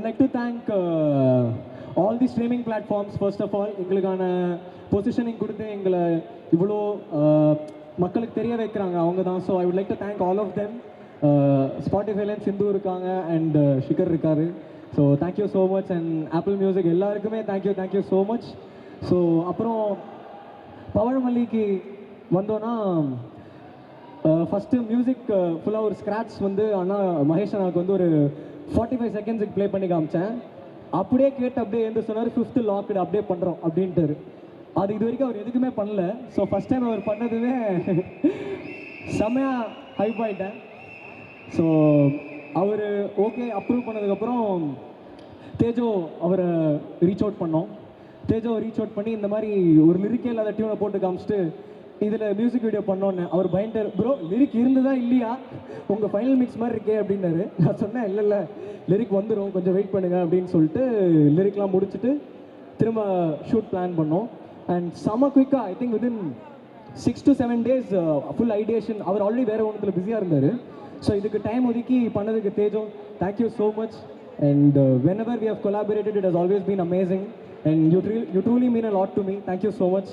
like to thank all the streaming platforms, first of all. எங்களுக்கான positioning கொடுத்து எங்களை இவ்வளோ மக்களுக்கு தெரிய வைக்கிறாங்க அவங்க தான். So I would like to thank all of them. ஸ்பாட்டிஃபைல சிந்து இருக்காங்க அண்ட் ஷிகர் இருக்காரு. So thank you so much. And Apple music எல்லாருக்குமே தேங்க்யூ ஸோ மச். ஸோ அப்புறம் பவழமல்லிக்கு வந்தோன்னா ஃபஸ்ட்டு மியூசிக் ஃபுல்லாக ஒரு ஸ்க்ராட்ச் வந்து அண்ணா மகேஷ் அண்ணாவுக்கு வந்து ஒரு 45 செகண்ட்ஸுக்கு ப்ளே பண்ணி காமிச்சேன். அப்படியே கேட்டு அப்படியே எந்த சொன்னார் 5th லாக்டு அப்படியே பண்ணுறோம் அப்படின்ட்டு. அது இது வரைக்கும் அவர் எதுக்குமே பண்ணல. ஸோ ஃபஸ்ட் டைம் அவர் பண்ணதுமே செம்மையாக ஹைப் ஆகிட்டேன். ஸோ அவர் ஓகே அப்ரூவ் பண்ணதுக்கப்புறம் தேஜோ அவரை ரீச் அவுட் பண்ணோம். தேஜோவை ரீச் அவுட் பண்ணி இந்த மாதிரி ஒரு லிரிக்கே இல்லாத டியூனை போட்டு காமிச்சிட்டு இதில் மியூசிக் வீடியோ பண்ணோன்னு அவர் பயன்டர் ப்ரோ லிரிக் இருந்ததா இல்லையா உங்கள் ஃபைனல் மிக்ஸ் மாதிரி இருக்கே அப்படின்னாரு. நான் சொன்னேன் இல்லை லிரிக் வந்துடும் கொஞ்சம் வெயிட் பண்ணுங்கள் அப்படின்னு சொல்லிட்டு லிரிக்லாம் முடிச்சுட்டு திரும்ப ஷூட் பிளான் பண்ணோம். அண்ட் செம குயிக்காக I think within 6 to 7 days full ideation. அவர் ஆல்ரெடி வேறு ஒன்றுத்தில் பிஸியாக இருந்தார். ஸோ இதுக்கு டைம் ஒதுக்கி பண்ணதுக்கு Tejo thank you so much. And whenever we have collaborated it has always been amazing and you truly mean a lot to me. Thank you so much.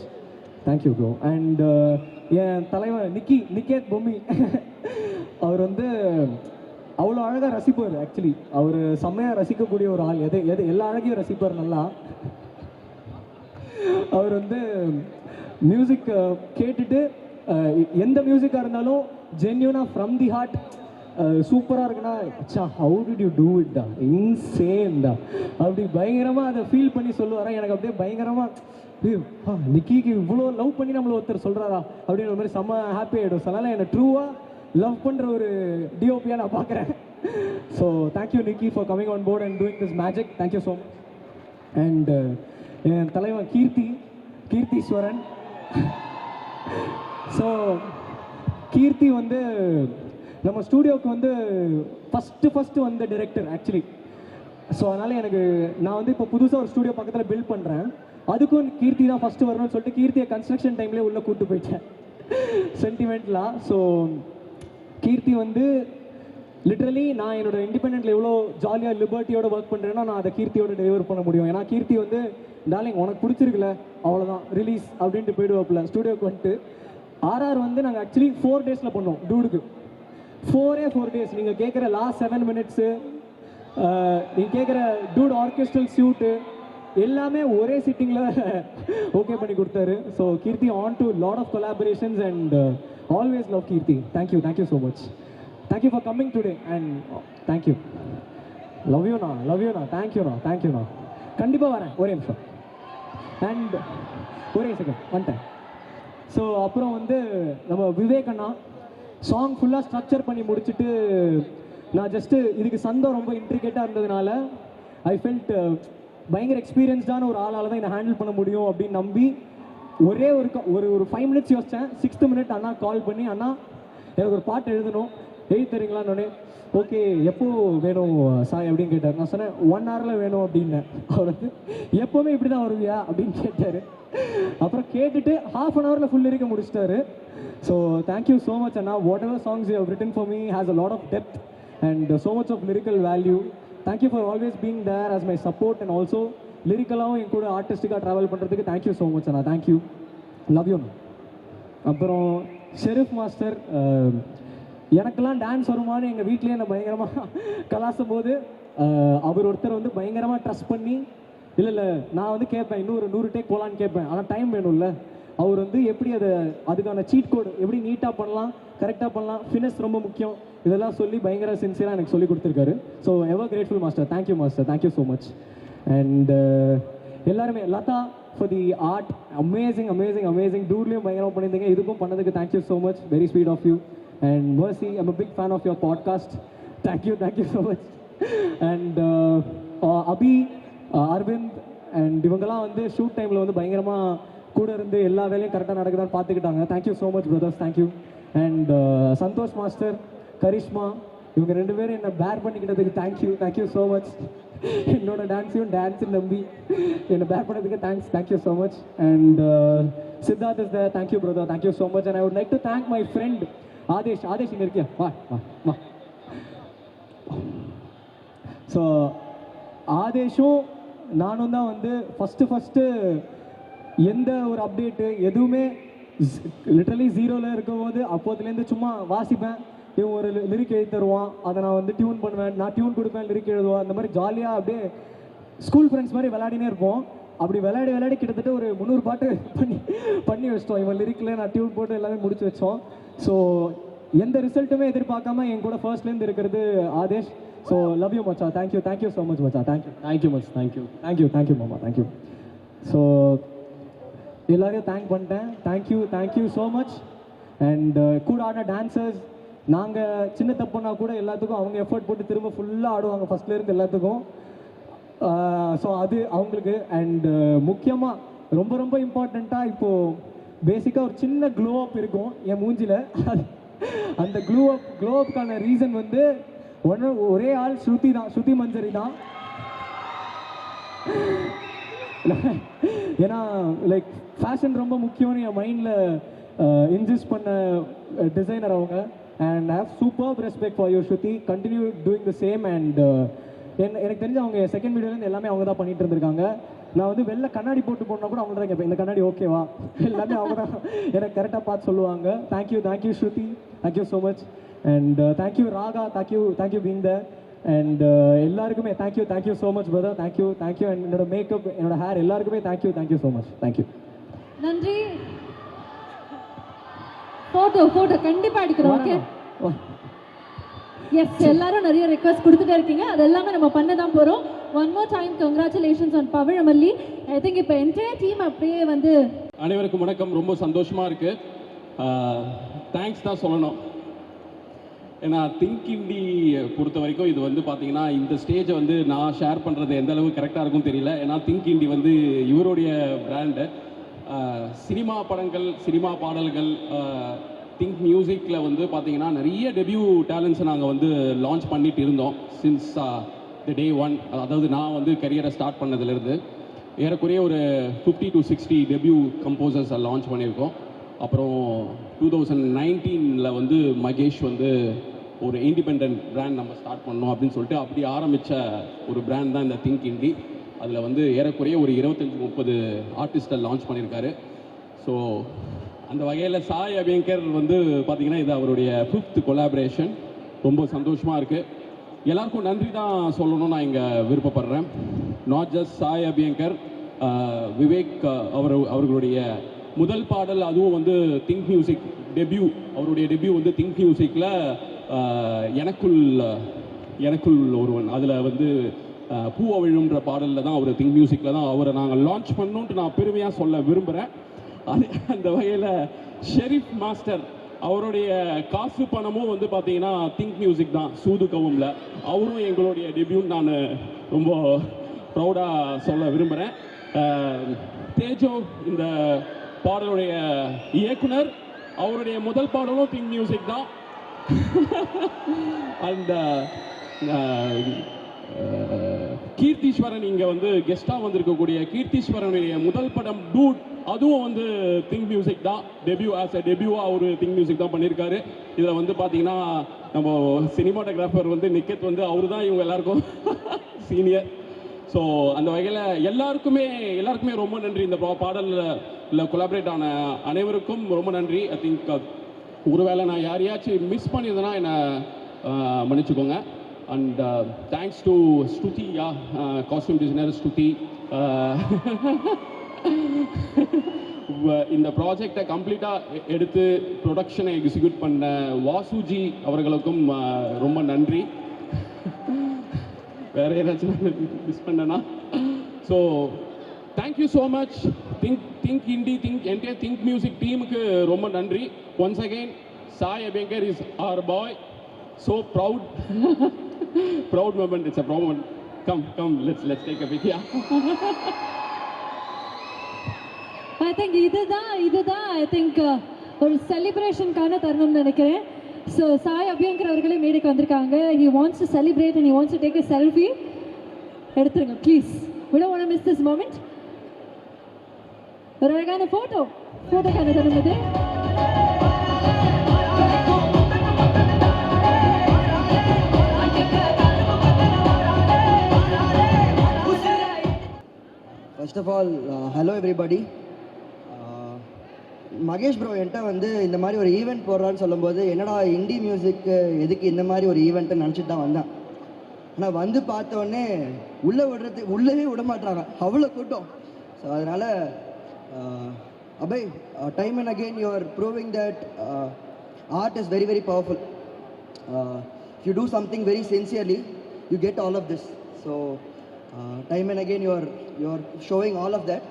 Thank you bro. And என் தலைவன் நிக்கேத் பொம்மி அவர் வந்து அவ்வளோ அழகாக ரசிப்பார். Actually அவர் செம்மையாக ரசிக்கக்கூடிய ஒரு ஆள். எது எல்லா அழகையும் ரசிப்பார் நல்லா. அவர் வந்து மியூசிக் கேட்டுட்டு எந்த மியூசிக்காக இருந்தாலும் ஜென்யூனாக ஃப்ரம் தி ஹார்ட் சூப்பராக இருக்குன்னா அச்சா how did you do it டா இன்சேன் டா அப்படி பயங்கரமாக அதை ஃபீல் பண்ணி சொல்லுவாரா. எனக்கு அப்படியே பயங்கரமாக நிக்கிக்கு இவ்வளோ லவ் பண்ணி நம்மளை ஒருத்தர் சொல்கிறாரா அப்படின்ற மாதிரி செம்ம ஹாப்பி ஆகிடும். ஸோ அதனால் என்னை ட்ரூவாக லவ் பண்ணுற ஒரு டிஓபியாக நான் பார்க்குறேன். So thank you Nikki for coming on board and doing this magic. Thank you so much. And என் தலைவன் கீர்த்தீஸ்வரன். ஸோ கீர்த்தி வந்து நம்ம ஸ்டூடியோவுக்கு வந்து ஃபஸ்ட்டு வந்த டைரக்டர் ஆக்சுவலி. ஸோ அதனால் நான் வந்து இப்போ புதுசாக ஒரு ஸ்டூடியோ பக்கத்தில் பில்ட் பண்ணுறேன். அதுக்கும் கீர்த்தி தான் ஃபஸ்ட்டு வரணும்னு சொல்லிட்டு கீர்த்தியை கன்ஸ்ட்ரக்ஷன் டைம்லேயே உள்ளே கூப்பிட்டு போயிட்டேன் சென்டிமெண்ட்லாம். ஸோ கீர்த்தி வந்து லிட்ரலி நான் என்னோட இண்டிபெண்டன்ட்ல எவ்வளோ ஜாலியாக லிபர்ட்டியோட ஒர்க் பண்ணுறேன்னா நான் அதை கீர்த்தியோட டெலிவர் பண்ண முடியும். ஏன்னா கீர்த்தி வந்து டார்லிங் உனக்கு பிடிச்சிருக்குல்ல அவ்வளோதான் ரிலீஸ் அப்படின்ட்டு போயிடுவாப்பில் ஸ்டூடியோக்கு வந்துட்டு. RR வந்து நாங்கள் ஆக்சுவலி 4 days பண்ணோம் டூடுக்கு. 4 days. நீங்கள் கேட்குற லாஸ்ட் 7 minutes நீங்கள் கேட்குற டூட் ஆர்கெஸ்ட்ரல் ஷூட்டு எல்லாமே ஒரே சிட்டிங்கில் ஓகே பண்ணி கொடுத்தாரு. So Keerthi on to lot of collaborations and always love Keerthi. Thank you so much. Thank you for coming today and thank you. Love யூண்ணா தேங்க்யூண்ணா. கண்டிப்பாக வரேன் ஒரே நிமிஷம் அண்ட் ஒரே செகண்ட் வந்துட்டேன். ஸோ அப்புறம் வந்து நம்ம விவேக் அண்ணா சாங் ஃபுல்லாக ஸ்ட்ரக்சர் பண்ணி முடிச்சுட்டு நான் ஜஸ்ட்டு இதுக்கு சந்தம் ரொம்ப இன்ட்ரிகேட்டாக இருந்ததுனால ஐ ஃபெல்ட் பயங்கர எக்ஸ்பீரியன்ஸ்டான ஒரு ஆளால் தான் என்னை ஹேண்டில் பண்ண முடியும் அப்படின்னு நம்பி ஒரே ஒரு 5 minutes யோசித்தேன். 6th minute அண்ணா கால் பண்ணி அண்ணா எனக்கு ஒரு பாட்டு எழுதணும் எழுதி தரீங்களான்னு. ஓகே எப்போ வேணும் சாய் அப்படின்னு கேட்டார். நான் சொன்னேன் 1 hourல வேணும் அப்படின்னேன். அவர் வந்து எப்போவுமே இப்படி தான் வருவியா அப்படின்னு கேட்டார். அப்புறம் கேட்டுட்டு 1/2 hourல ஃபுல் இருக்க முடிச்சிட்டாரு. ஸோ தேங்க்யூ ஸோ மச் அண்ணா. Whatever songs you have written for me has a lot of depth and so much of lyrical value. Thank you for always being there as my support and also lyrically என் கூட ஆர்டிஸ்டிக்காக travel பண்ணுறதுக்கு thank you so much Anna. Thank you. Love you. அப்புறம் Sharif master எனக்கெல்லாம் dance வருமானு எங்கள் வீட்லேயே நான் பயங்கரமாக கலாசும் போது அவர் ஒருத்தர் வந்து பயங்கரமாக ட்ரஸ்ட் பண்ணி இல்லை நான் வந்து கேட்பேன் இன்னும் ஒரு 100 take போகலான்னு கேட்பேன். ஆனால் டைம் வேணும்ல. அவர் வந்து எப்படி அதுக்கான சீட் கோடு எப்படி நீட்டாக பண்ணலாம் கரெக்டாக பண்ணலாம் ஃபினிஷ் ரொம்ப முக்கியம் இதெல்லாம் சொல்லி பயங்கர சின்சியராக எனக்கு சொல்லி கொடுத்துருக்காரு. So ever grateful master. Thank you master. Thank you so much. And எல்லாருமே Latha for the art amazing டூர்லேயும் பயங்கரமாக பண்ணியிருந்தீங்க. இதுக்கும் பண்ணதுக்கு thank you so much. Very sweet of you. And Mercy I'm a big fan of your podcast. Thank you so much. And Abhi Aravind and இவங்கெல்லாம் வந்து shoot டைமில் வந்து பயங்கரமாக கூட இருந்து எல்லா வேலையும் கரெக்டாக நடக்குதான்னு பார்த்துக்கிட்டாங்க. Thank you so much brothers. Thank you. And Santhosh master Karishma இவங்க 2 பேரும் என்னை பேர் பண்ணிக்கிட்டதுக்கு தேங்க்யூ ஸோ மச். என்னோட டான்ஸையும் நம்பி என்னை பேர் பண்ணதுக்கு thank you so much. And Siddharth is there. Thank you brother. Thank you so much. And I would like to thank my friend Adesh இங்கே இருக்கியா வா. ஸோ ஆதேஷும் நானும் தான் வந்து ஃபஸ்ட்டு எந்த ஒரு அப்டேட்டு எதுவுமே லிட்டரலி ஜீரோவில் இருக்கும்போது அப்போதுலேருந்து சும்மா வாசிப்பேன், இவன் ஒரு லிரிக் எழுதி தருவான், அதை நான் வந்து டியூன் பண்ணுவேன், நான் டியூன் கொடுப்பேன், லிரிக் எழுதுவான், அந்த மாதிரி ஜாலியாக அப்படியே ஸ்கூல் ஃப்ரெண்ட்ஸ் மாதிரி விளையாடினே இருப்போம். அப்படி விளையாடி கிட்டத்தட்ட ஒரு 300 பாட்டு பண்ணி வச்சிட்டோம். இவன் லிரிக்கில் நான் டியூன் போட்டு எல்லாமே முடிச்சு வச்சோம். ஸோ எந்த ரிசல்ட்டுமே எதிர்பார்க்காம என் கூட ஃபர்ஸ்ட்லேருந்து இருக்கிறது ஆதேஷ். ஸோ லவ் யூ மச்சா, தேங்க்யூ ஸோ மச் மச்சா, தேங்க்யூ மச், தேங்க்யூ மாமா, தேங்க்யூ. ஸோ எல்லாரையும் தேங்க் பண்ணிட்டேன். Thank you so much. அண்ட் கூட ஆடின டான்சர்ஸ், நாங்கள் சின்ன தப்புனா கூட எல்லாத்துக்கும் அவங்க எஃபர்ட் போட்டு திரும்ப ஃபுல்லாக ஆடுவாங்க ஃபஸ்ட்லேருந்து எல்லாத்துக்கும். ஸோ அது அவங்களுக்கு. அண்ட் முக்கியமாக ரொம்ப இம்பார்ட்டண்ட்டாக இப்போது பேசிக்காக ஒரு சின்ன க்ளோ அப் இருக்கும் என் மூஞ்சில். அந்த க்ளோ அப்கான ரீசன் வந்து ஒரே ஆள் ஸ்ருதி மஞ்சரி தான். ஏன்னா லைக் ஃபேஷன் ரொம்ப முக்கியம்னு என் மைண்டில் இன்ஜிஸ்ட் பண்ண டிசைனர் அவங்க. And I have super respect for your Shruti, continue doing the same. And எனக்கு தெரிஞ்சு அவங்க செகண்ட் வீடியோலேருந்து எல்லாமே அவங்க தான் பண்ணிட்டு இருந்திருக்காங்க. நான் வந்து வெளில கண்ணாடி போட்டு போனால் கூட அவங்க தான் கேட்பேன், இந்த கண்ணாடி ஓகேவா, எல்லாமே அவங்க தான் எனக்கு கரெக்டாக பார்த்து சொல்லுவாங்க. Thank you Shruti, thank you so much. And thank you Raga, thank you being there. And எல்லாருக்குமே thank you so much brother, thank you. And என்னோட மேக்கப், என்னோட ஹேர், எல்லாருக்குமே தேங்க்யூ ஸோ மச், தேங்க்யூ. நன்றி. ஃபோட்டோ கண்டிப்பாக எடுக்கிறோம். ஓகே, எஸ், எல்லாரும் நிறைய ரெக்வஸ்ட் கொடுத்துட்டே இருக்கீங்க, அது எல்லாமே நம்ம பண்ண தான் போகிறோம். One more time congratulations on Pavizhamalli. I think இப்போ என்டையர் டீம் அப்படியே வந்து அனைவருக்கும் வணக்கம். ரொம்ப சந்தோஷமாக இருக்குது. தேங்க்ஸ் தான் சொல்லணும். ஏன்னா திங்க் இண்டி பொறுத்த வரைக்கும் இது வந்து பார்த்தீங்கன்னா இந்த ஸ்டேஜை வந்து நான் ஷேர் பண்ணுறது எந்த அளவுக்கு கரெக்டாக இருக்கும் தெரியல. ஏன்னா திங்க் இண்டி வந்து இவருடைய பிராண்டு. சினிமா படங்கள், சினிமா பாடல்கள், திங்க் மியூசிக்கில் வந்து பார்த்தீங்கன்னா நிறைய டெபியூ டேலண்ட்ஸை நாங்கள் வந்து லான்ச் பண்ணிட்டு இருந்தோம் சின்ஸ் த டே ஒன். அதாவது நான் வந்து கரியரை ஸ்டார்ட் பண்ணதுலேருந்து ஏறக்குறைய ஒரு 50 to 60 டெபியூ கம்போசர்ஸை லான்ச் பண்ணியிருக்கோம். அப்புறம் 2019 வந்து மகேஷ் வந்து ஒரு இண்டிபெண்ட் பிராண்ட் நம்ம ஸ்டார்ட் பண்ணோம் அப்படின்னு சொல்லிட்டு அப்படி ஆரம்பித்த ஒரு பிராண்ட் தான் இந்த திங்க் இண்டி. அதில் வந்து ஏறக்குறைய ஒரு 25-30 ஆர்டிஸ்ட்டை லான்ச் பண்ணியிருக்காரு. ஸோ அந்த வகையில் சாய் அபியங்கர் வந்து பார்த்திங்கன்னா இது அவருடைய 5th கொலாபரேஷன். ரொம்ப சந்தோஷமாக இருக்குது. எல்லாருக்கும் நன்றி தான் சொல்லணும்னு நான் இங்கே விருப்பப்படுறேன். நாட் ஜஸ்ட் சாய் அபியங்கர், விவேக் அவர்களுடைய முதல் பாடல், அதுவும் வந்து திங்க் மியூசிக் டெபியூ, அவருடைய டெபியூ வந்து திங்க் மியூசிக்கில் எனக்குள் ஒருவன், அதில் வந்து பூவை விழுன்ற பாடலில் தான் அவர் திங்க் மியூசிக்கில் தான் அவரை நாங்கள் லான்ச் பண்ணோன்ட்டு நான் பெருமையாக சொல்ல விரும்புகிறேன். அந்த வகையில் ஷெரீஃப் மாஸ்டர் அவருடைய காசு பணமும் வந்து பார்த்தீங்கன்னா திங்க் மியூசிக் தான், சூது கவும்ல. அவரும் எங்களுடைய டெபியூன்னு நான் ரொம்ப ப்ரௌடாக சொல்ல விரும்புகிறேன். தேஜோ இந்த பாடலுடைய இயக்குனர், அவருடைய முதல் பாடலும் திங்க் மியூசிக் தான். அந்த கீர்த்தீஸ்வரன் இங்கே வந்து கெஸ்டாக வந்திருக்கக்கூடிய கீர்த்தீஸ்வரனுடைய முதல் படம் டூட், அதுவும் வந்து திங்க் மியூசிக் தான். டெபியூவாக ஒரு திங்க் மியூசிக் தான் பண்ணியிருக்காரு. இதில் வந்து பார்த்தீங்கன்னா நம்ம சினிமாட்டோகிராஃபர் வந்து நிக்கத் வந்து அவரு தான் இவங்க எல்லாருக்கும் சீனியர். ஸோ அந்த வகையில் எல்லாருக்குமே ரொம்ப நன்றி. இந்த பாடலில் கொலாபரேட் ஆன அனைவருக்கும் ரொம்ப நன்றி. ஐ திங்க் ஒருவேளை நான் யாரையாச்சும் மிஸ் பண்ணியிருந்தேன்னா என்னை மன்னிச்சுக்கோங்க. And thanks to Shruti, costume designer Shruti. இந்த ப்ராஜெக்டை கம்ப்ளீட்டாக எடுத்து ப்ரொடக்ஷனை எக்ஸிக்யூட் பண்ண வாசுஜி அவர்களுக்கும் ரொம்ப நன்றி. வேற ஏதாச்சும் மிஸ் பண்ணனா? So thank you so much. Think indie, entire think music டீமுக்கு ரொம்ப நன்றி. Once again Sai Abhyankar is our boy. So proud moment. It's a proud moment. Come, let's take a pic. Yeah. I think இதுதான் I think ஒரு செலிப்ரேஷனுக்கான தருணம் நினைக்கிறேன். So Sai Abhyankar அவர்களே மேடைக்கு வந்திருக்காங்க. He wants to celebrate and he wants to take a selfie. எடுத்துருங்க please. We don't want to miss this moment. ஒரு அழகான ஃபோட்டோக்கான தருணம் இது. of all, hello everybody. Mahesh bro என்கிட்ட வந்து இந்த மாதிரி ஒரு ஈவெண்ட் போடுறான்னு சொல்லும்போது என்னடா இண்டி மியூசிக்கு எதுக்கு இந்த மாதிரி ஒரு ஈவெண்ட்டை நினச்சிட்டு தான் வந்தேன். ஆனால் வந்து பார்த்தோடனே உள்ளவே விட மாட்டாங்க, அவ்வளோ கூட்டம். ஸோ அதனால் Abhay, time and again you are proving that art is very, very powerful. If you do something very sincerely, you get all of this. So time and again you are showing all of that.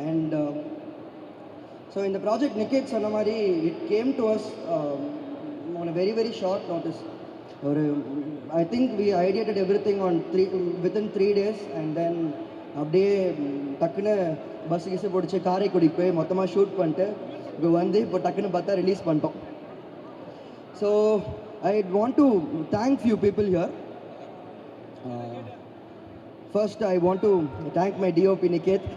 And so in the project Niket Sanamari, it came to us on a very, very short notice. I think we ideated everything within 3 days, and then அப்படியே டக்குன்னு bus kiss பிடிச்சி காரைக்குடி போய் மொத்தமாக shoot பண்ணிட்டு இப்போ வந்து இப்போ டக்குன்னு பார்த்தா ரிலீஸ் பண்ணிட்டோம். So I want to thank few people here. First I want to thank my DOP Niket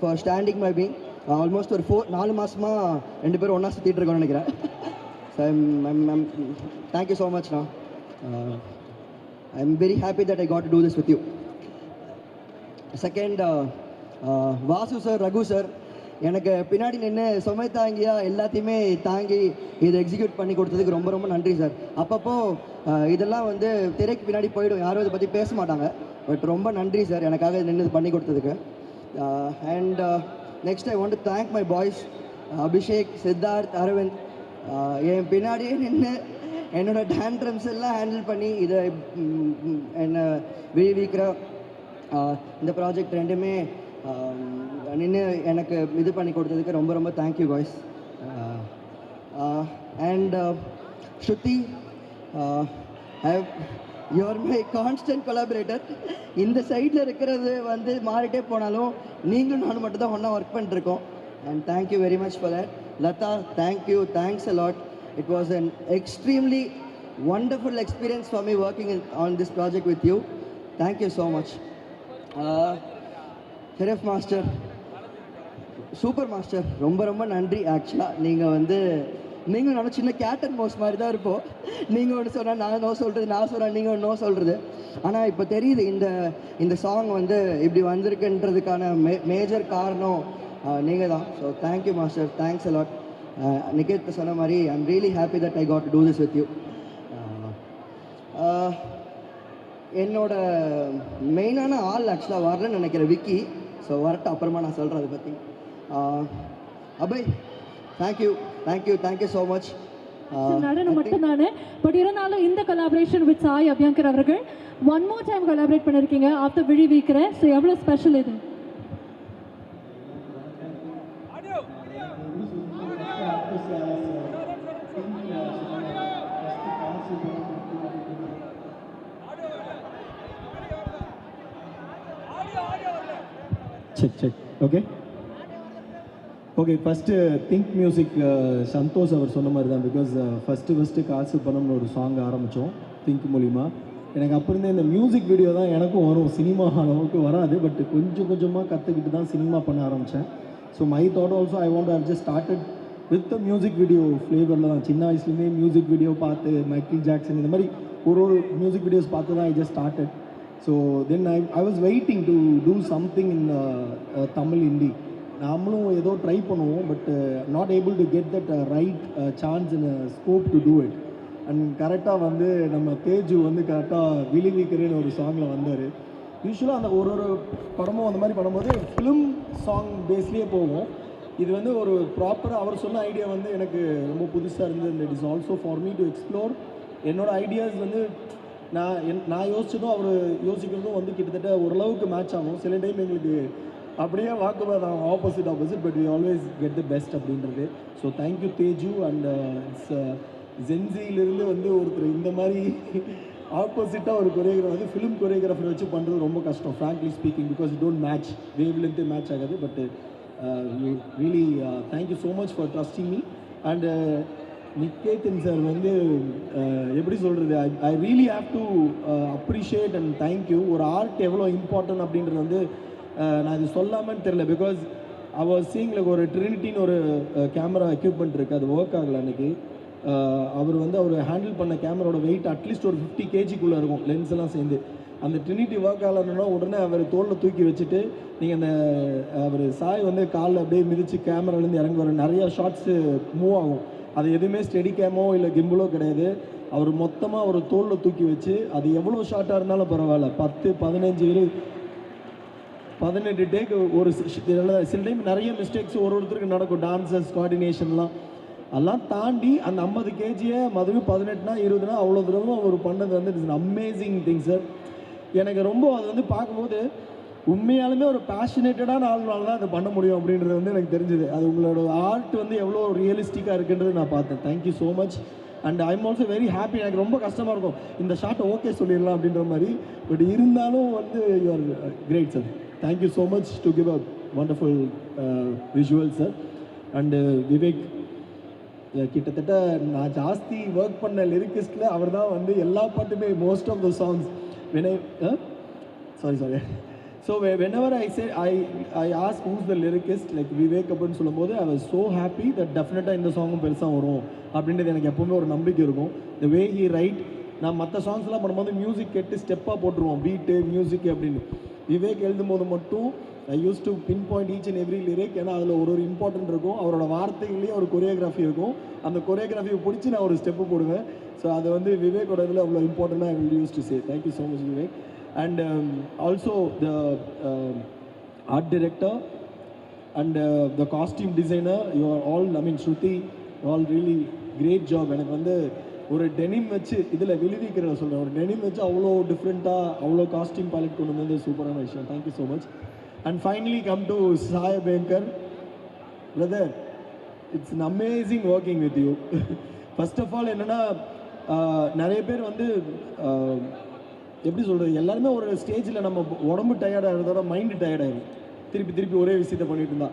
for standing my being. Almost ஒரு 4 மாதமாக 2 பேரும் ஒன்றா சுற்றிட்டு இருக்கோம்னு நினைக்கிறேன். ஸோ தேங்க்யூ ஸோ மச்ண்ணா. I am very happy that I got to do this with you. Second, Vasu sir, Raghu sir, எனக்கு பின்னாடி நின்று சுமை தாங்கியா எல்லாத்தையுமே தாங்கி இதை எக்ஸிக்யூட் பண்ணி கொடுத்ததுக்கு ரொம்ப ரொம்ப நன்றி சார். அப்பப்போ இதெல்லாம் வந்து திரைக்கு பின்னாடி போயிடும், யாரும் இதை பற்றி பேச மாட்டாங்க. பட் ரொம்ப நன்றி சார் எனக்காக நின்று பண்ணி கொடுத்ததுக்கு. And next I want to thank my boys Abhishek, Siddharth, Aravind. என் பின்னாடியே நின்று என்னோட டேண்ட்ரம்ஸ் எல்லாம் ஹேண்டில் பண்ணி இதை என்னை விழிவிக்கிற இந்த ப்ராஜெக்ட் ரெண்டுமே நின்று எனக்கு இது பண்ணி கொடுத்ததுக்கு ரொம்ப ரொம்ப thank you boys. And Shruti, you're my constant collaborator. இந்த சைடில் இருக்கிறது வந்து மாறிட்டே போனாலும் நீங்களும் நானும் மட்டும் தான் ஒன்றா ஒர்க் பண்ணிட்டுருக்கோம். And thank you very much for that. Latha, thank you, thanks a lot. It was an extremely wonderful experience for me working on this project with you. Thank you so much. Sheriff Master, super master, ரொம்ப ரொம்ப நன்றி. ஆக்சுவலாக நீங்கள் நானும் சின்ன gate and mouse மாதிரி தான் இருப்போம். நீங்கள் ஒன்று சொன்னால் நான் நோ சொல்கிறது, நான் சொன்னால் நீங்கள் ஒன்று நோ சொல்கிறது. ஆனால் இப்போ தெரியுது இந்த சாங் வந்து இப்படி வந்திருக்குன்றதுக்கான மேஜர் காரணம் நீங்கள் தான். So thank you master, thanks a lot. Niketh சொன்ன மாதிரி I am really happy that I got to do this with you. என்னோட மெயினான ஆள் ஆக்சுவலாக வரலன்னு நினைக்கிறேன், விக்கி. ஸோ வரட்டும், அப்புறமா நான் சொல்கிறேன் அதை பற்றி. Abhay, thank you so much. நடனம் மட்டும் தானே, பட் இருந்தாலும் இந்த கொலாபரேஷன் வித் சாய் அபியங்கர் அவர்கள் ஒன் மோர் டைம் கொலாபரேட் பண்ணியிருக்கீங்க ஆஃப்டர் விழி வீக்கிற. ஸோ எவ்வளோ ஸ்பெஷல் இது? Check okay. First think music Santhosh அவர் சொன்ன மாதிரி தான். பிகாஸ் ஃபஸ்ட்டு காசு பணம்னு ஒரு சாங் ஆரம்பித்தோம் திங்க் மூலிமா. எனக்கு அப்போ இருந்தே இந்த மியூசிக் வீடியோ தான் எனக்கும் வரும், சினிமா அளவுக்கு வராது. பட் கொஞ்சமாக கற்றுக்கிட்டு தான் சினிமா பண்ண ஆரம்பித்தேன். So my thought also I want to have just started with the music video ஃப்ளேவரில் தான். சின்ன வயசுலேயுமே மியூசிக் வீடியோ பார்த்து மைக்கேல் ஜாக்சன் இந்த மாதிரி ஒரு மியூசிக் வீடியோஸ் பார்த்து தான் I just started. So then I was waiting to do something in Tamil, Hindi. நாமளும் ஏதோ ட்ரை பண்ணுவோம், but not able to get that right chance in scope to do it. And கரெக்டாக வந்து நம்ம தேஜு வந்து கரெக்டாக விழிவிக்கிறேன்னு ஒரு சாங்கில் வந்தார். யூஸ்வலாக அந்த ஒரு படமும் அந்த மாதிரி பண்ணும்போது ஃபிலிம் சாங் பேஸ்லேயே போவோம். இது வந்து ஒரு ப்ராப்பராக அவர் சொன்ன ஐடியா வந்து எனக்கு ரொம்ப புதுசாக இருந்தது. And it is also for me to explore. என்னோடய ஐடியாஸ் வந்து நான் யோசிச்சதும் அவர் யோசிக்கிறதும் வந்து கிட்டத்தட்ட ஓரளவுக்கு மேட்ச் ஆகும். சில டைம் எங்களுக்கு அப்படியே வாக்குவாதம் ஆகும், opposite. But we always get the best அப்படின்றது. So thank you Teju. அண்ட் ஜென்சியிலிருந்து வந்து ஒருத்தர் இந்த மாதிரி ஆப்போசிட்டாக ஒரு கொரியோகிராஃபர் வந்து ஃபிலிம் கொரியோகிராஃபர் வச்சு பண்ணுறது ரொம்ப கஷ்டம், frankly speaking. Because it don't match, வேவ்லேருந்து மேட்ச் ஆகாது. But really thank you so much for trusting me. And Nikethan sir வந்து எப்படி சொல்கிறது, I really have to appreciate and thank you. ஒரு ஆர்ட் எவ்வளோ இம்பார்ட்டன்ட் அப்படின்றது வந்து நான் இது சொல்லாமன்னு தெரில. பிகாஸ் அவர் சீங்கில் ஒரு ட்ரினிட்டின்னு ஒரு கேமரா எக்யூப்மெண்ட் இருக்குது, அது ஒர்க் ஆகலை அன்றைக்கி. அவர் ஹேண்டில் பண்ண கேமராவோட வெயிட் அட்லீஸ்ட் ஒரு 50 kgக்குள்ளே இருக்கும், லென்ஸ் எல்லாம் சேர்ந்து. அந்த ட்ரினிட்டி ஒர்க் ஆகலன்னா உடனே அவர் தோளில் தூக்கி வச்சுட்டு நீங்கள் அந்த அவர் சாய் வந்து காலில் அப்படியே மிதித்து கேமராலேருந்து இறங்கி வர நிறையா ஷார்ட்ஸு மூவ் ஆகும். அது எதுவுமே ஸ்டெடி கேமோ இல்லை கிம்பிளோ கிடையாது. அவர் மொத்தமாக ஒரு தோளில் தூக்கி வச்சு அது எவ்வளோ ஷார்ட்டாக இருந்தாலும் பரவாயில்ல 10, 15, 18 டேக் ஒரு சில டைம் நிறைய மிஸ்டேக்ஸ் ஒருத்தருக்கு நடக்கும். டான்சர்ஸ் கோஆர்டினேஷன்லாம் அதெல்லாம் தாண்டி அந்த 50 கேஜியை மறுபடியும் 18னா 20னா அவ்வளோ தூரம் அவர் பண்ணது வந்து இட்ஸ் அமேசிங் திங் சார். எனக்கு ரொம்ப அது வந்து பார்க்கும்போது உண்மையாலுமே ஒரு பேஷனேட்டடான ஆள்னால தான் அதை பண்ண முடியும் அப்படின்றது வந்து எனக்கு தெரிஞ்சுது. அது உங்களோட ஆர்ட் வந்து எவ்வளோ ரியலிஸ்டிக்காக இருக்குன்றது நான் பார்த்தேன். Thank you so much. And I am also very happy. எனக்கு ரொம்ப கஷ்டமாக இருக்கும் இந்த ஷார்ட்டை ஓகே சொல்லிடலாம் அப்படின்ற மாதிரி. பட் இருந்தாலும் வந்து you are great sir. Thank you so much to give a wonderful visual sir. And Vivek கிட்டத்தட்ட நான் ஜாஸ்தி ஒர்க் பண்ண லிரிக்கிஸ்டில் அவர் தான் வந்து எல்லா பாட்டுமே most of the songs sorry. So whenever I ask who's the lyricist, like Vivek அப்படின்னு சொல்லும்போது I was so happy that டெஃபினட்டாக இந்த சாங்கும் பெருசாக வரும் அப்படின்றது எனக்கு எப்போவுமே ஒரு நம்பிக்கை இருக்கும். the way he write, நான் மற்ற சாங்ஸ்லாம் பண்ணும்போது மியூசிக் கேட்டு ஸ்டெப்பாக போட்டுருவோம் பீட்டு மியூசிக் அப்படின்னு. விவேக் எழுதும்போது மட்டும் I use to pin point each and every lyric. ஏன்னா அதில் ஒரு இம்பார்ட்டன்ட் இருக்கும். அவரோட வார்த்தைகள்லேயே ஒரு கொரியோகிராஃபி இருக்கும். அந்த கொரியோகிராஃபியை பிடிச்சி நான் ஒரு ஸ்டெப்பு போடுவேன். ஸோ அது வந்து விவேக்கோட இதில் அவ்வளோ இம்பார்ட்டண்ட்டாக I will use to say. Thank you so much Vivek. And also the art director and the costume designer, you are all, I mean Shruti, you all really great job. எனக்கு வந்து ஒரு டெனிம் வச்சு இதில் விழுவிக்கிற சொல்கிறேன், ஒரு டெனிம் வச்சு அவ்வளோ டிஃப்ரெண்ட்டாக அவ்வளோ காஸ்டியூம் பேலட் கொண்டு வந்து சூப்பரான விஷயம். Thank you so much. And finally come to Sai Abhyankar brother. It's an amazing working with you. First of all என்னென்னா நிறைய பேர் வந்து எப்படி சொல்கிறது, எல்லாருமே ஒரு ஸ்டேஜில் நம்ம உடம்பு டயர்டாகிறதோட மைண்டு டயர்டாகிடும். திருப்பி ஒரே விஷயத்தை பண்ணிட்டு இருந்தா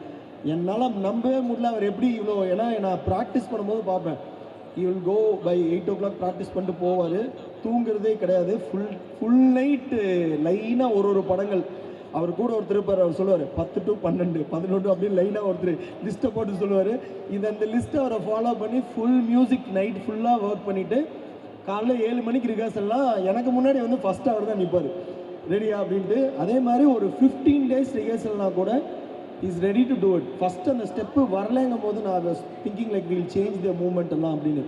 என்னால் நம்பவே முடியல அவர் எப்படி இவ்வளோ. ஏன்னா நான் ப்ராக்டிஸ் பண்ணும்போது பார்ப்பேன், he will go by 8 o'clock practice பண்ணிட்டு போவார். தூங்குறதே கிடையாது. ஃபுல் நைட்டு லைனாக ஒரு படங்கள். அவர் கூட ஒருத்தர் இருப்பார், அவர் சொல்லுவார் 10 to 12, 11 அப்படின்னு லைனாக ஒருத்தர் லிஸ்ட்டை போட்டு சொல்லுவார். அந்த லிஸ்ட்டை அவரை ஃபாலோ பண்ணி ஃபுல் மியூசிக் நைட் ஃபுல்லாக ஒர்க் பண்ணிவிட்டு காலைல 7 மணிக்கு ரிஹர்சல்லாம் எனக்கு முன்னாடி வந்து ஃபஸ்ட் அவர் தான் நிற்பார் ரெடியா அப்படின்ட்டு. அதே மாதிரி ஒரு 15 days ரிஹர்சல்னா கூட is ready to do it. First அந்த ஸ்டெப்பு வரலைங்கும் போது நான் thinking like will change the moment எல்லாம் அப்படின்னு.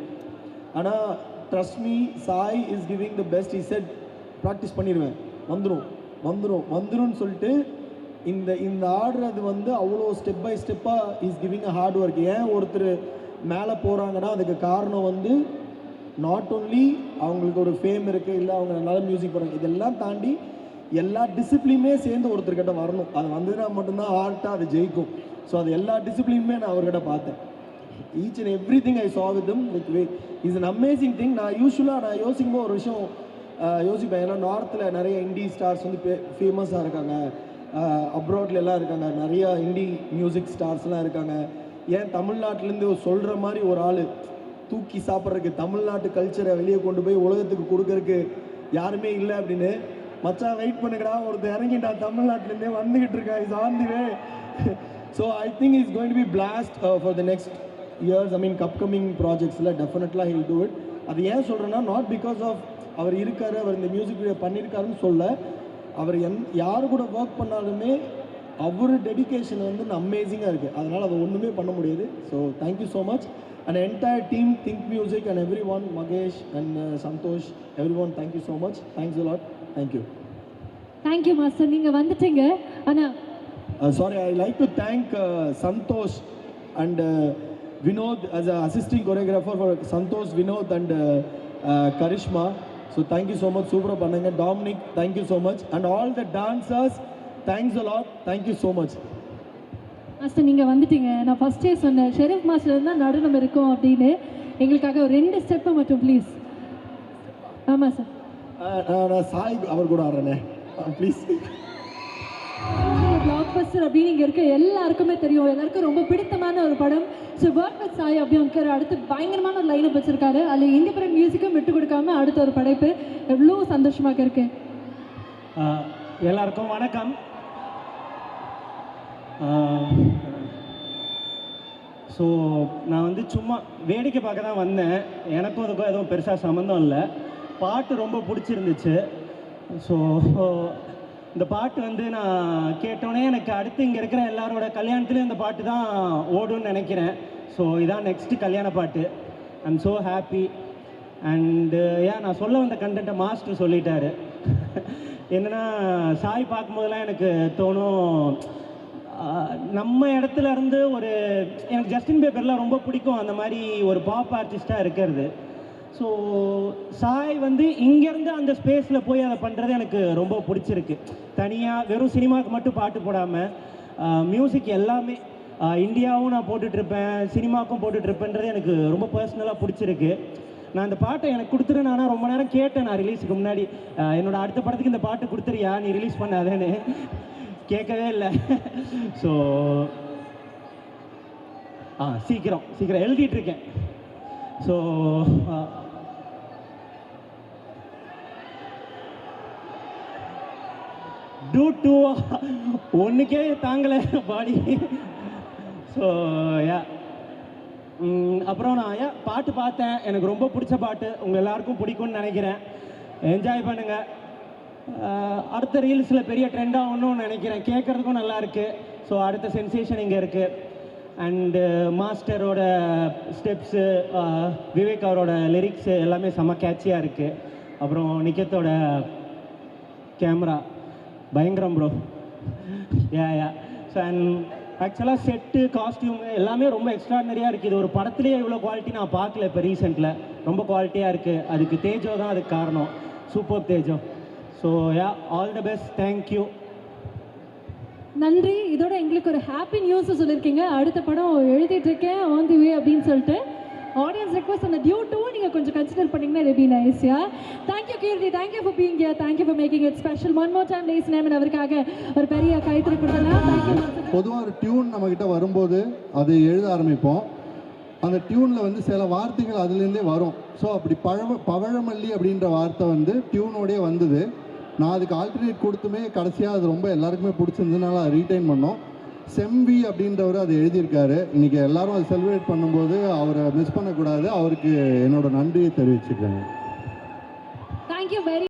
ஆனால் trust me, Sai is giving the best. Is set practice பண்ணிடுவேன், வந்துடும் சொல்லிட்டு இந்த ஆடுறது வந்து அவ்வளோ ஸ்டெப் பை ஸ்டெப்பாக is giving a hard work. ஏன் ஒருத்தர் மேலே போகிறாங்கன்னா அதுக்கு காரணம் வந்து நாட் ஓன்லி அவங்களுக்கு ஒரு ஃபேம் இருக்குது, இல்லை அவங்க நல்ல மியூசிக் போகிறாங்க, இதெல்லாம் தாண்டி எல்லா டிசிப்ளினுமே சேர்ந்து ஒருத்தர்கிட்ட வரணும். அது வந்துன்னா மட்டும்தான் ஆர்ட்டாக அது ஜெயிக்கும். ஸோ அது எல்லா டிசிப்ளினுமே நான் அவர்கிட்ட பார்த்தேன். Each and every thing I saw with him with way is an amazing thing. நான் யோசிக்கும்போது ஒரு விஷயம் யோசிப்பேன். ஏன்னா நார்த்தில் நிறைய இண்டி ஸ்டார்ஸ் வந்து ஃபேமஸாக இருக்காங்க, அப்ராட்ல எல்லாம் இருக்காங்க, நிறையா இண்டி மியூசிக் ஸ்டார்ஸ்லாம் இருக்காங்க. ஏன் தமிழ்நாட்டிலேருந்து சொல்கிற மாதிரி ஒரு ஆள் தூக்கி சாப்பிட்றதுக்கு, தமிழ்நாட்டு கல்ச்சரை வெளியே கொண்டு போய் உலகத்துக்கு கொடுக்கறதுக்கு யாருமே இல்லை அப்படின்னு. மச்சான் வெயிட் பண்ணுங்கடா, ஒருத்தர் இறங்கிட்டான் தமிழ்நாட்டிலேருந்தே வந்துக்கிட்டு இருக்கா, is on the way. So I think is going to be blast for the next years. I mean upcoming ப்ராஜெக்ட்ஸில் டெஃபினெட்லாக ஹில் டூ இட். அது ஏன் சொல்கிறேன்னா, நாட் பிகாஸ் ஆஃப் அவர் இருக்காரு, அவர் இந்த மியூசிக் வீடியோ பண்ணியிருக்காருன்னு சொல்ல, அவர் யார் கூட ஒர்க் பண்ணாலுமே அவர் டெடிக்கேஷன் வந்து அமேசிங்காக இருக்குது. அதனால் அதை ஒன்றுமே பண்ண முடியாது. So thank you so much. And entire team, Think Music and everyone, Magesh and Santosh, everyone, thank you so much. Thanks a lot. Thank you. Thank you, Master. நீங்க வந்துட்டீங்க. ஆனா sorry, I like to thank Santosh and Vinod as an assisting choreographer for Santosh, Vinod and Karishma. So thank you so much. Super பண்ணங்க. Dominic, thank you so much. And all the dancers, thanks a lot. Thank you so much. Master நீங்கள் வந்துட்டீங்க. நான் ஃபஸ்ட்டே சொன்னேன் Sharif master இருந்தால் நடுனம் இருக்கும் அப்படின்னு. எங்களுக்காக ஒரு 2 ஸ்டெப்பை மட்டும் ப்ளீஸ். ஆமாம் சார். நான் சாய் அவர் கூட ஆடுறேனே ப்ளீஸ். பிளாக் பஸ்டர் அப்படின்னு இங்கே இருக்க எல்லாருக்குமே தெரியும், எல்லாருக்கும் ரொம்ப பிடித்தமான ஒரு படம். So work with Sai Abhyankar அடுத்து பயங்கரமான ஒரு லைனப் வச்சிருக்காரு. அதில் இண்டிபெண்டன்ட் மியூசிக்கும் விட்டு கொடுக்காம அடுத்த ஒரு படைப்பு எவ்வளோ சந்தோஷமாக இருக்கு. எல்லாருக்கும் வணக்கம். ஸோ நான் வந்து சும்மா வேடிக்கை பார்க்க தான் வந்தேன். எனக்கும் அதுக்கும் எதுவும் பெருசாக சம்மந்தம் இல்லை. பாட்டு ரொம்ப பிடிச்சிருந்துச்சு. ஸோ இந்த பாட்டு வந்து நான் கேட்டோன்னே எனக்கு அடுத்து இங்கே இருக்கிற எல்லாரோட கல்யாணத்துலேயும் இந்த பாட்டு தான் ஓடும்னு நினைக்கிறேன். ஸோ இதான் நெக்ஸ்ட்டு கல்யாண பாட்டு. I am so happy. And நான் சொல்ல வந்த கண்டென்ட்டை மாஸ்டர் சொல்லிட்டாரு. என்னென்னா சாய் பார்க்கும்போதெல்லாம் எனக்கு தோணும், நம்ம இடத்துல இருந்து ஒரு எனக்கு ஜஸ்டின் பீபர்லாம் ரொம்ப பிடிக்கும், அந்த மாதிரி ஒரு பாப் ஆர்டிஸ்ட்டாக இருக்கிறது. ஸோ சாய் வந்து இங்கேருந்து அந்த ஸ்பேஸில் போய் அதை பண்ணுறது எனக்கு ரொம்ப பிடிச்சிருக்கு. தனியாக வெறும் சினிமாவுக்கு மட்டும் பாட்டு போடாமல் மியூசிக் எல்லாமே இந்தியாவும் நான் போட்டுட்ருப்பேன், சினிமாவுக்கும் போட்டுட்ருப்பேன்றது எனக்கு ரொம்ப பர்சனலாக பிடிச்சிருக்கு. நான் அந்த பாட்டை எனக்கு கொடுத்துரு, நானும் ரொம்ப நேரம் கேட்டேன். நான் ரிலீஸுக்கு முன்னாடி என்னோட அடுத்த படத்துக்கு இந்த பாட்டு கொடுத்துறியா, நீ ரிலீஸ் பண்ணாதேன்னு. கேட்கவே இல்லை. ஸோ சீக்கிரம் எழுதிட்டுருக்கேன். ஸோ டூ ஒன்றுக்கே தாங்கலை பாடி. ஸோ அப்புறம் நான் பாட்டு பார்த்தேன், எனக்கு ரொம்ப பிடிச்ச பாட்டு, உங்கள் எல்லாருக்கும் பிடிக்கும்னு நினைக்கிறேன். என்ஜாய் பண்ணுங்கள். அடுத்த ரீல்ஸில் பெரிய ட்ரெண்டாக ஒன்றும் நினைக்கிறேன், கேட்குறதுக்கும் நல்லா இருக்குது. ஸோ அடுத்த சென்சேஷன் இங்கே இருக்குது. அண்டு மாஸ்டரோட ஸ்டெப்ஸு, விவேக் அவரோட லிரிக்ஸு எல்லாமே செம்ம கேட்சியாக இருக்குது. அப்புறம் நிக்கத்தோட கேமரா பயங்கரம் ப்ரோ. ஸோ அண்ட் ஆக்சுவலாக செட்டு, காஸ்டியூம் எல்லாமே ரொம்ப எக்ஸ்ட்ராடனரியாக இருக்குது. இது ஒரு படத்துலேயே இவ்வளோ குவாலிட்டி நான் பார்க்கல இப்போ ரீசெண்டில். ரொம்ப குவாலிட்டியாக இருக்குது. அதுக்கு தேஜோ தான் அதுக்கு காரணம், super Tejo. So all the best, thank you. நன்றி. இதோட எங்களுக்கு ஒரு ஹாப்பி நியூஸ் சொல்லியிருக்கீங்க, அடுத்த படம் எழுதிட்டு இருக்கேன் ஆன் தி வே அப்படின்னு சொல்லிட்டு. ஆடியன்ஸ் ரெக்வஸ்ட் அந்த டியூ 2 நீங்கள் கொஞ்சம் கன்சிடர் பண்ணிங்கன்னா it would be nice. Thank you Keerthi, thank you for being here, thank you for making it special. One more time லேஸ் நேம் அவருக்காக ஒரு பெரிய கைத்தறி கொடுக்கலாம். தேங்க்யூ. பொதுவாக ஒரு டியூன் நம்மக்கிட்ட வரும்போது அது எழுத ஆரம்பிப்போம். அந்த டியூனில் வந்து சில வார்த்தைகள் அதுலேருந்தே வரும். ஸோ அப்படி பவழமல்லி அப்படின்ற வார்த்தை வந்து டியூனோடய வந்தது. நான் அதுக்கு ஆல்டர்னேட் கொடுத்துமே கடைசியாக அது ரொம்ப எல்லாருக்குமே பிடிச்சிருந்ததுனால அதை ரீட்டைன் பண்ணோம். செம்வி அப்படின்றவர் அதை எழுதியிருக்காரு. இன்றைக்கி எல்லாரும் அதை செலிப்ரேட் பண்ணும்போது அவரை மிஸ் பண்ணக்கூடாது. அவருக்கு என்னோட நன்றியை தெரிவிச்சுக்கிறேன். Thank you very